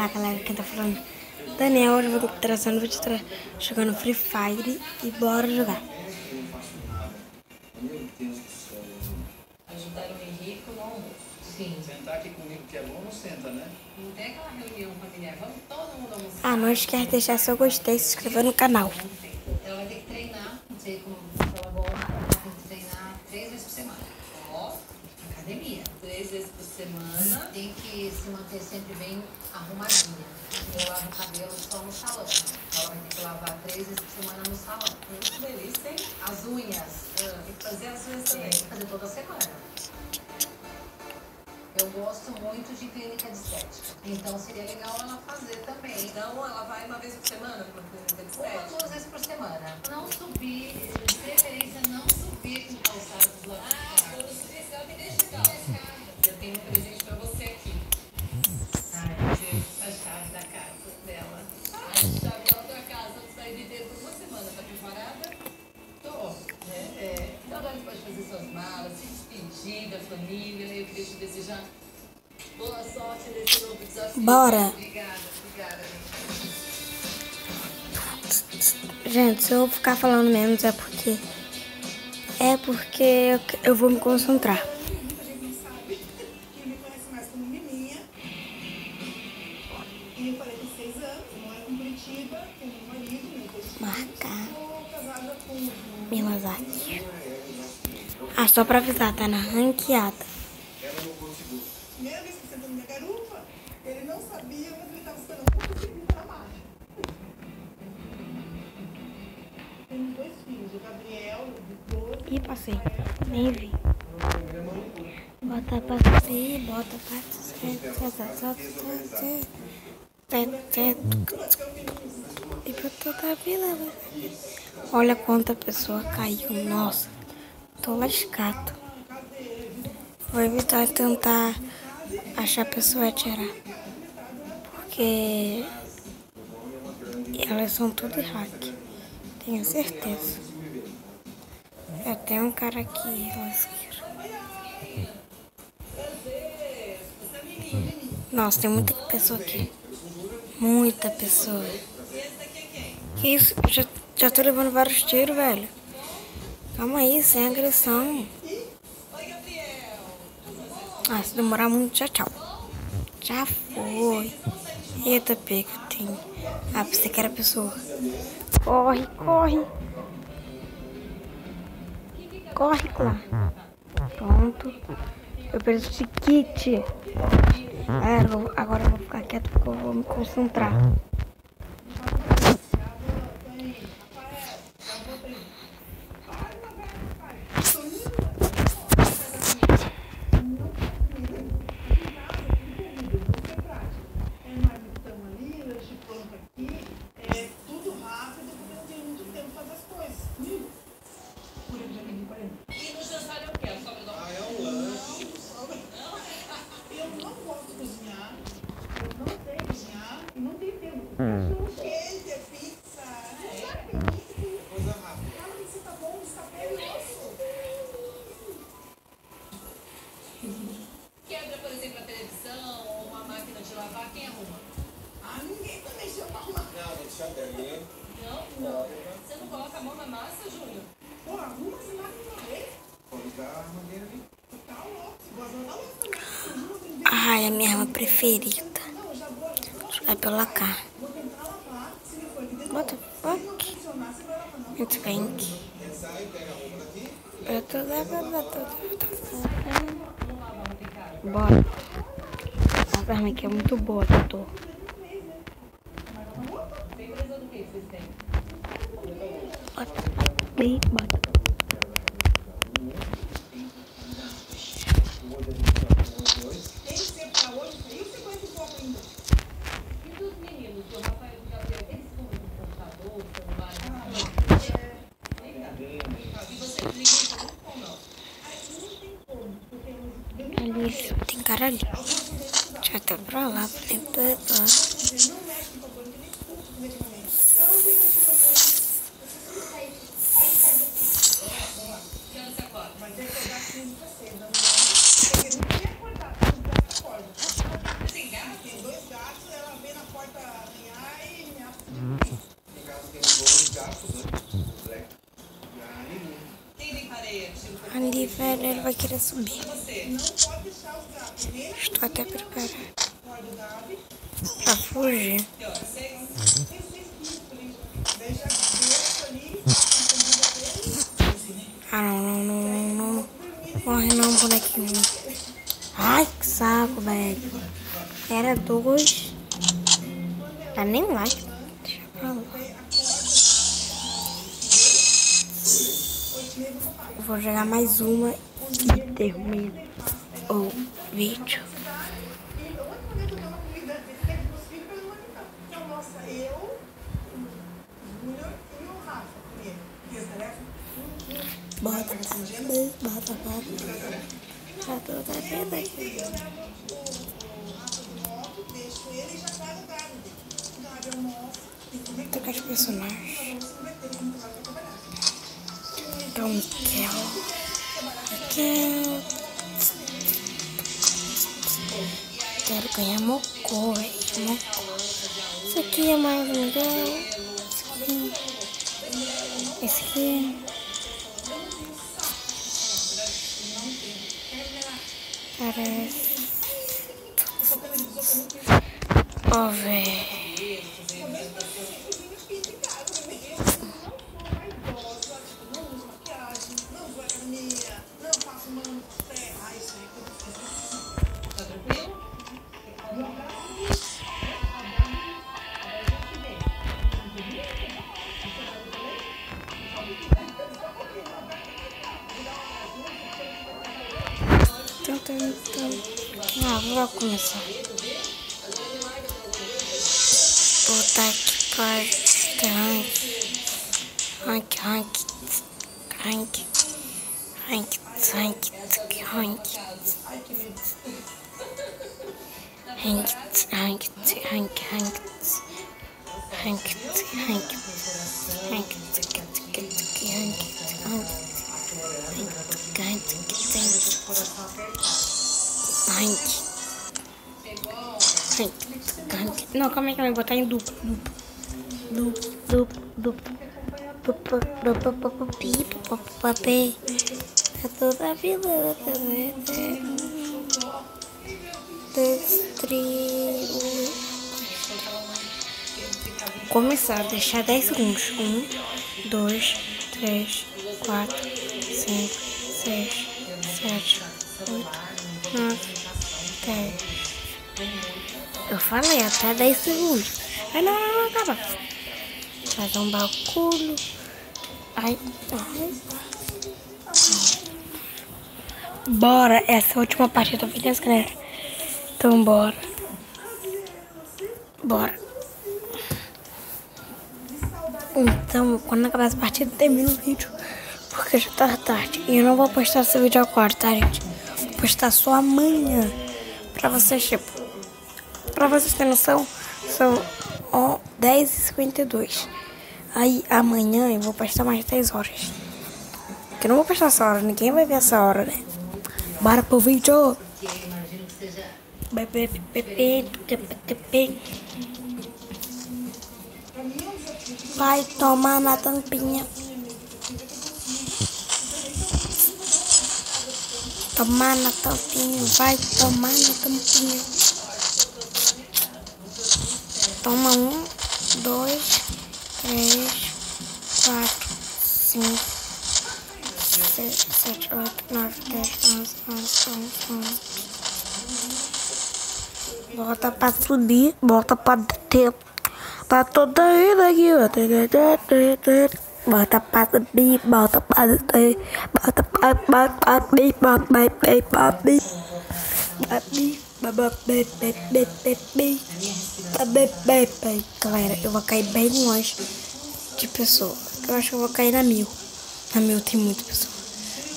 Olá galera, quem tá falando? Daniel, hoje eu vou trazendo, vou te jogando Free Fire e bora jogar. Ajudar o Henrique no almoço. Sim. Sentar aqui comigo que é bom, não senta, né? Não tem aquela reunião familiar, vamos todo mundo almoçar. Não esquece de deixar seu gostei e se inscrever no canal. Ela vai ter que treinar, não sei como ela gosta, ela tem que treinar 3 vezes por semana. Ó, academia. 3 vezes por semana. Tem que se manter sempre bem arrumadinha. Eu lavo o cabelo só no salão. Ela vai ter que lavar 3 vezes por semana no salão. Que delícia, hein? As unhas. Tem que fazer as unhas também. Tem que fazer toda semana. Eu gosto muito de clínica de estética. Então seria legal ela fazer também. Então ela vai uma vez por semana para uma clínica de estética? 1 ou 2 vezes por semana. Não subir, de preferência não subir com calçados lá. Quando subir, você vai me deixar aqui. Eu tenho um presente para você aqui. A chave da casa dela. A chave da outra casa. Você vai viver por 1 semana. Tá preparada? Tô. Então agora você pode fazer suas malas, se despedir da família. Eu queria te desejar boa sorte nesse novo desafio. Bora! Obrigada. Gente, se eu ficar falando menos é porque eu vou me concentrar. Muita gente não sabe que me conhece mais como Miminha. E eu falei com 6 anos, eu moro em Curitiba, tenho meu marido, meu esposo. Marcar Sou casada com minhas artes. Só pra avisar, tá na ranqueada. primeira vez que sentou na minha garupa, ele não sabia, mas ele estava esperando um pouquinho na marcha. Tenho 2 filhos, o Gabriel, de 12. Ih, passei. Nem vi. Bota pra si, bota pra si. E pra toda a vida. Olha quanta pessoa caiu. Nossa, tô lascado. Vou evitar tentar achar a pessoa e atirar. Porque elas são tudo hack. Tenho certeza. Já tem um cara aqui, lasqueiro. Nossa, tem muita pessoa aqui. Muita pessoa. Que isso? Já tô levando vários tiros, velho. Calma aí, sem agressão. Se demorar muito, tchau. Já foi. Eita, pega, tem. Pensei que era pessoa. Corre. Corre lá. Pronto. Eu preciso de kit. Agora eu vou ficar quieto porque eu vou me concentrar. Quebra, por exemplo, a televisão ou uma máquina de lavar, quem arruma? Ninguém tá mexendo pra arrumar. Não? Você não coloca a mão na massa, Júnior? Pô, arruma essa máquina de uma vez. Tá louco. A minha arma preferida. Vai pela cá. What the fuck? Muito bem. Bora. Essa arma aqui é muito boa, doutor. Bota. Tem que ser pra hoje. E você conhece um pouco ainda? E dos meninos, o Rafael e o Gabriel, eles ficam no computador, celular? E você liga ou não? Não tem como. Ali, tem cara ali. Deixa eu até pra lá, pra dentro Não mexe com o computador, nem curso praticamente. Eu não tenho Que hora você acorda? mas é que eu já 15 pra 6 da manhã. Porque não quer acordar, não quer acordar. Você tem gato? Tem 2 gatos, ela vem na importa ganhar e ganhar. Ali, velho, ele vai querer subir. Não pode deixar os gatos. Estou até preparada pra fugir. Ah, não. Morre não, bonequinho. Ai, que saco, velho. Era 2. Tá nem like. Deixa pra lá. Eu vou jogar mais uma e termino o vídeo. Bota. Tá toda a vida aqui. Trocar de personagem. Então, quero ganhar Mocó, velho. Isso aqui é mais legal. Esse aqui. Parece. Ó, velho. Vou começar. Botar aqui para Não, calma aí, botar em duplo. É toda a vida. Começar, deixar 10 segundos. 1, 2, 3, 4, 5, 6, 7, 8, 9, 10. Eu falei até 10 segundos. Ai, não, acaba. Fazer um bagulho. Ai. Bora, essa é a última parte do vídeo, galera. Então, bora. Então, quando acabar essa partida, termina o vídeo. Porque já tá tarde. E eu não vou postar esse vídeo agora, tá, gente? Vou postar só amanhã. Pra vocês, tipo... Pra vocês terem noção, são 10h52. Aí amanhã eu vou postar mais 10 horas. Porque eu não vou postar essa hora, ninguém vai ver essa hora, né? Bora pro vídeo! Vai tomar na tampinha. Tomar na tampinha, vai tomar na tampinha. Toma 1, 2, 3, 4, 5, 6, 7, 8, 9, 10, 11. Bota pra subir, bota pra ter. Tá toda vida aqui, ó. Bota pra subir, bota pra descer. Bota pra Galera, eu vou cair bem longe de pessoa. Eu acho que eu vou cair na 1000. Na 1000 tem muita pessoa.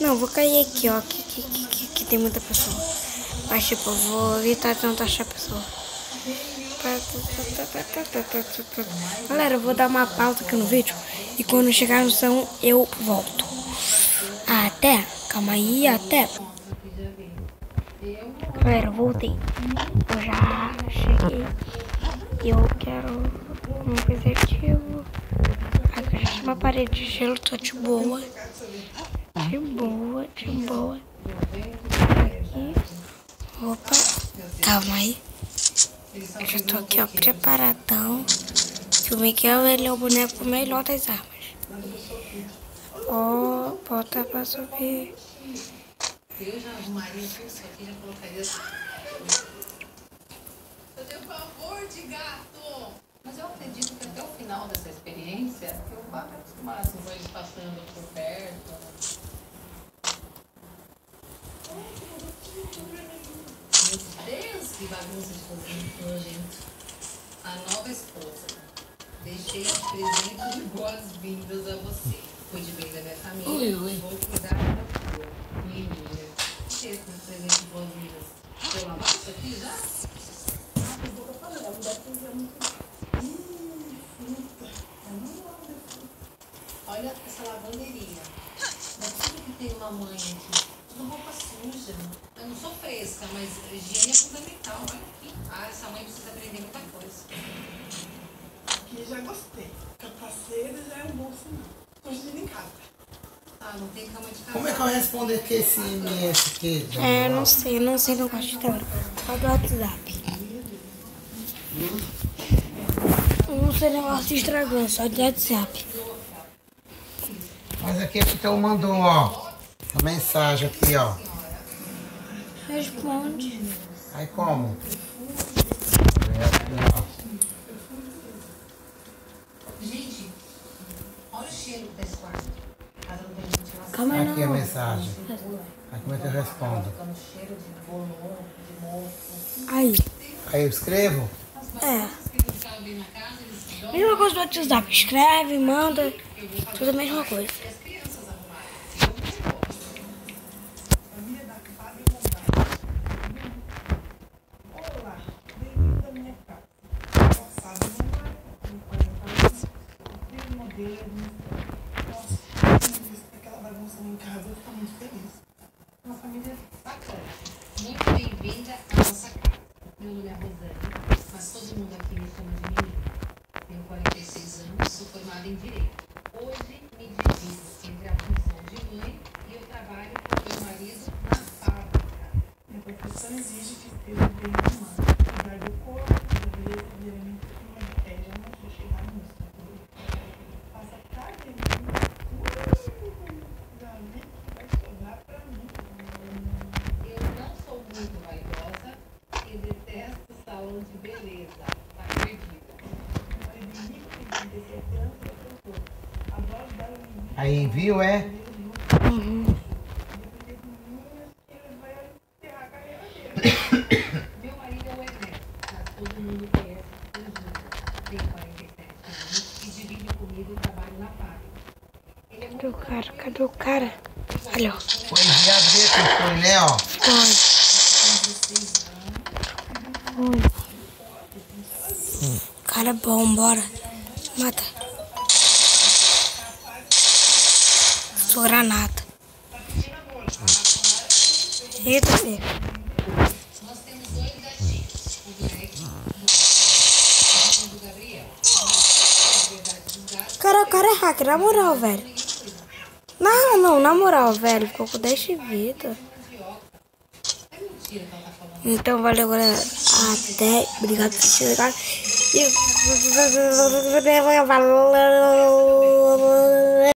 Não, eu vou cair aqui, ó. Que tem muita pessoa. Mas tipo, eu vou evitar tentar achar pessoa. Galera, eu vou dar uma pausa aqui no vídeo. E quando chegar no som, eu volto. Até. Calma aí, até. Galera, eu voltei. Eu já cheguei. Eu quero um objetivo. Aqui já uma parede de gelo, tô de boa. De boa, de boa. Aqui. Opa, calma aí. Eu já tô aqui, ó, preparadão. Que o Miguel, ele é o boneco melhor das armas. Ó, bota pra subir. Eu já arrumaria tudo isso aqui, já colocaria. Eu tenho pavor de gato. Mas eu acredito que até o final dessa experiência, eu vá me acostumar assim, com eles passando por perto. Meu Deus, que bagunça de cozinha nojento. A nova esposa. Deixei de presente de boas-vindas a você. Cuide bem da minha família e vou cuidar da sua. Menina, o que é esse presente de boas-vindas? Eu lavar isso aqui já? Olha essa lavanderia. Não é tudo que tem uma mãe aqui. Tudo roupa suja. Eu não sou fresca, mas higiene é fundamental. Olha aqui. Ah, essa mãe precisa aprender muita coisa. Aqui já gostei. Capaceiro já é um bom sinal. Tô agindo em casa. Ah, não tem cama de casal. Como é que eu respondo que esse MS aqui? Não sei, não gosto de Telegram. Só do WhatsApp. Não sei negócio de Instagram, só de WhatsApp. Mas aqui que tu mandou, ó. A mensagem aqui, ó. Responde. Aí como? Gente, olha o cheiro desse quarto. Casa não tem ventilação. Calma aí, Aqui a não. mensagem. Aí como é que eu respondo? Fica no cheiro de bolor, de mofo. Aí. Aí eu escrevo? É. Que não cabem na casa, eles dão. Mesma coisa do WhatsApp. Escreve, manda. Tudo a mesma coisa. E as crianças arrumarem. Família da Fábio Gonçalves. Olá, bem-vindo à minha casa. Passado no mar, tem 40 anos, tem modelo. Nossa, quando eu disse aquela bagunça lá em casa, eu fico muito feliz. Uma família bacana. Muito bem-vinda à nossa casa. Meu nome é Rosane, mas todo mundo aqui me chama de menina. Tenho 46 anos, sou formada em Direito. Hoje me divido entre a função de mãe e eu trabalho com meu marido na fábrica. Minha profissão exige que esteja bem arrumado. Cuidar do corpo, da beleza, diariamente, uma já não vou chegar nisso. Passa a tarde, já vi que vai sobrar pra mim. Eu não sou muito vaidosa e detesto salão de beleza. Tá perdida. Aí envio, é? Meu marido é o Ernesto, mas todo mundo conhece o Júlio. Tem 47 anos e divide comigo o trabalho na fábrica. Cadê o cara? Olha, ó. Foi enviado ver que foi, né, ó. Cara é bom, bora. Mata. Sou granada. Eita, filho. Nós temos 2 gatinhos, o Black e o Gabriel. Na verdade, os gatos Cara, o cara é hacker, na moral, velho. Não, na moral, velho. Ficou com 10 de vida. é mentira que ela tá falando. Então, valeu, galera. Até. Obrigado por assistir. E. Valeu.